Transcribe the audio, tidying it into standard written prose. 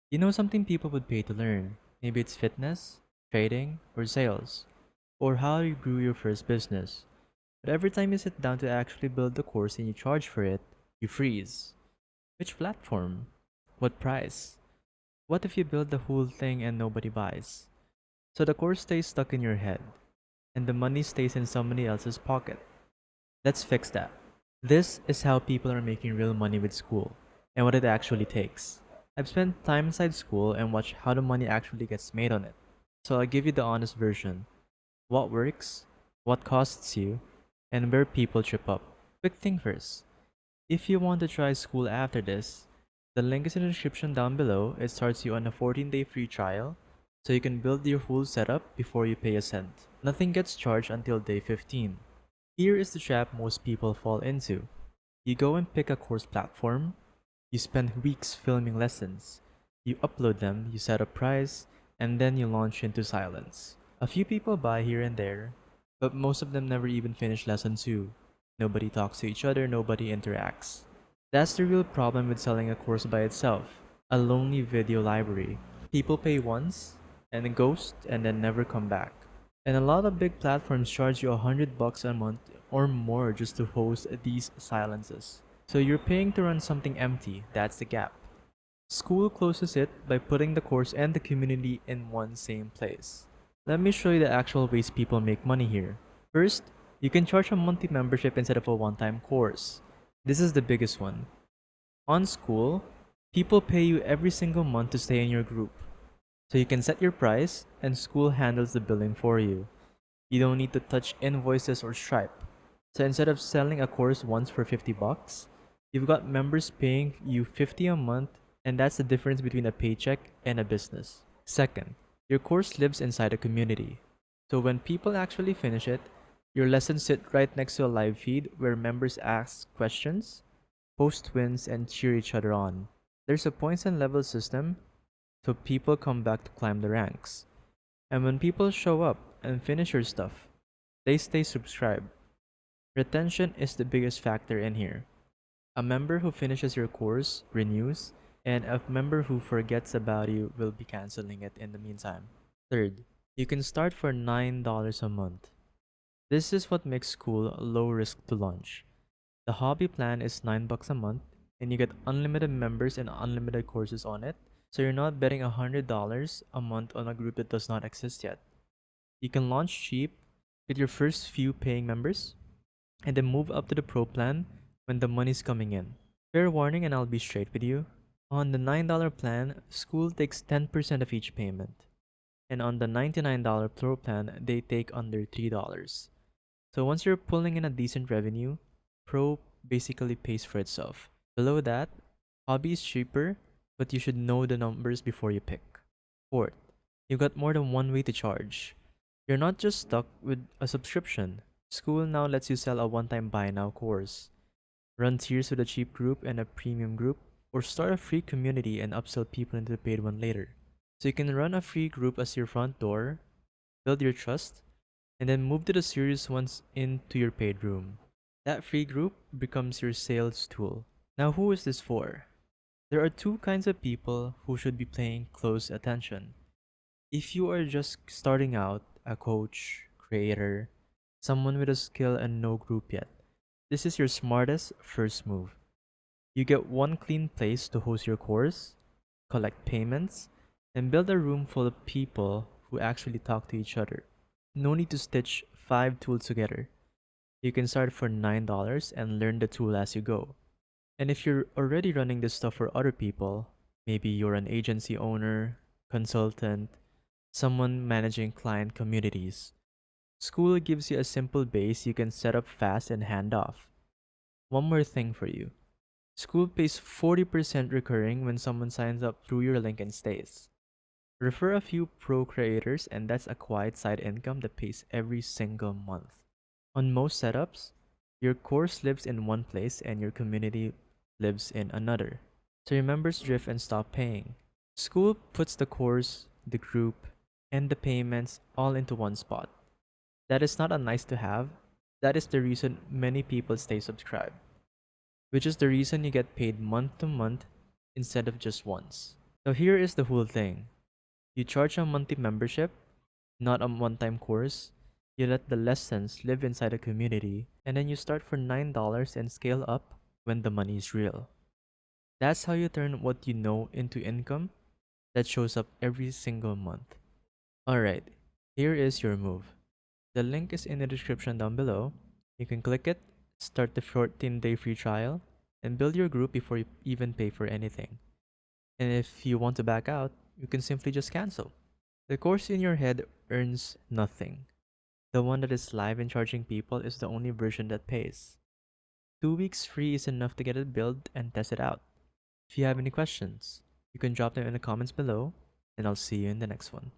You know something people would pay to learn? Maybe it's fitness, trading, or sales, or how you grew your first business. But every time you sit down to actually build the course and you charge for it, you freeze. Which platform? What price? What if you build the whole thing and nobody buys? So the course stays stuck in your head, and the money stays in somebody else's pocket. Let's fix that. This is how people are making real money with Skool, and what it actually takes. I've spent time inside Skool and watched how the money actually gets made on it. So I'll give you the honest version. What works, what costs you, and where people trip up. Quick thing first. If you want to try Skool after this, the link is in the description down below. It starts you on a 14-day free trial, so you can build your full setup before you pay a cent. Nothing gets charged until day 15. Here is the trap most people fall into. You go and pick a course platform, you spend weeks filming lessons, you upload them, you set a price, and then you launch into silence. A few people buy here and there, but most of them never even finish lesson 2. Nobody talks to each other, nobody interacts. That's the real problem with selling a course by itself, a lonely video library. People pay once, and then ghost, and then never come back. And a lot of big platforms charge you $100 a month or more just to host these silences. So you're paying to run something empty, that's the gap. Skool closes it by putting the course and the community in one same place. Let me show you the actual ways people make money here. First, you can charge a monthly membership instead of a one-time course. This is the biggest one. On Skool, people pay you every single month to stay in your group. So you can set your price and Skool handles the billing for you. You don't need to touch invoices or Stripe. So instead of selling a course once for $50, you've got members paying you 50 a month, and that's the difference between a paycheck and a business. Second, your course lives inside a community. So when people actually finish it, your lessons sit right next to a live feed where members ask questions, post wins, and cheer each other on. There's a points and level system, so people come back to climb the ranks. And when people show up and finish your stuff, they stay subscribed. Retention is the biggest factor in here. A member who finishes your course renews, and a member who forgets about you will be canceling it in the meantime. Third, you can start for $9 a month. This is what makes Skool low risk to launch. The hobby plan is $9 a month, and you get unlimited members and unlimited courses on it, so you're not betting $100 a month on a group that does not exist yet. You can launch cheap, get your first few paying members, and then move up to the pro plan when the money's coming in. Fair warning, and I'll be straight with you. On the $9 plan, Skool takes 10% of each payment. And on the $99 pro plan, they take under $3. So once you're pulling in a decent revenue, pro basically pays for itself. Below that, hobby is cheaper, but you should know the numbers before you pick. Fourth, you got more than one way to charge. You're not just stuck with a subscription. Skool now lets you sell a one-time buy now course, run tiers with a cheap group and a premium group, or start a free community and upsell people into the paid one later. So you can run a free group as your front door, build your trust, and then move to the serious ones into your paid room. That free group becomes your sales tool. Now who is this for? There are two kinds of people who should be paying close attention. If you are just starting out, a coach, creator, someone with a skill and no group yet, this is your smartest first move. You get one clean place to host your course, collect payments, and build a room full of people who actually talk to each other. No need to stitch 5 tools together. You can start for $9 and learn the tool as you go. And if you're already running this stuff for other people, maybe you're an agency owner, consultant, someone managing client communities, Skool gives you a simple base you can set up fast and hand off. One more thing for you. Skool pays 40% recurring when someone signs up through your link and stays. Refer a few pro creators and that's a quiet side income that pays every single month. On most setups, your course lives in one place and your community lives in another. So your members drift and stop paying. Skool puts the course, the group, and the payments all into one spot. That is not a nice to have. That is the reason many people stay subscribed, which is the reason you get paid month to month instead of just once. So here is the whole thing. You charge a monthly membership, not a one-time course. You let the lessons live inside a community, and then you start for $9 and scale up when the money is real. That's how you turn what you know into income that shows up every single month. Alright, here is your move. The link is in the description down below. You can click it, start the 14-day free trial, and build your group before you even pay for anything. And if you want to back out, you can simply just cancel. The course in your head earns nothing. The one that is live and charging people is the only version that pays. 2 weeks free is enough to get it built and test it out. If you have any questions, you can drop them in the comments below, and I'll see you in the next one.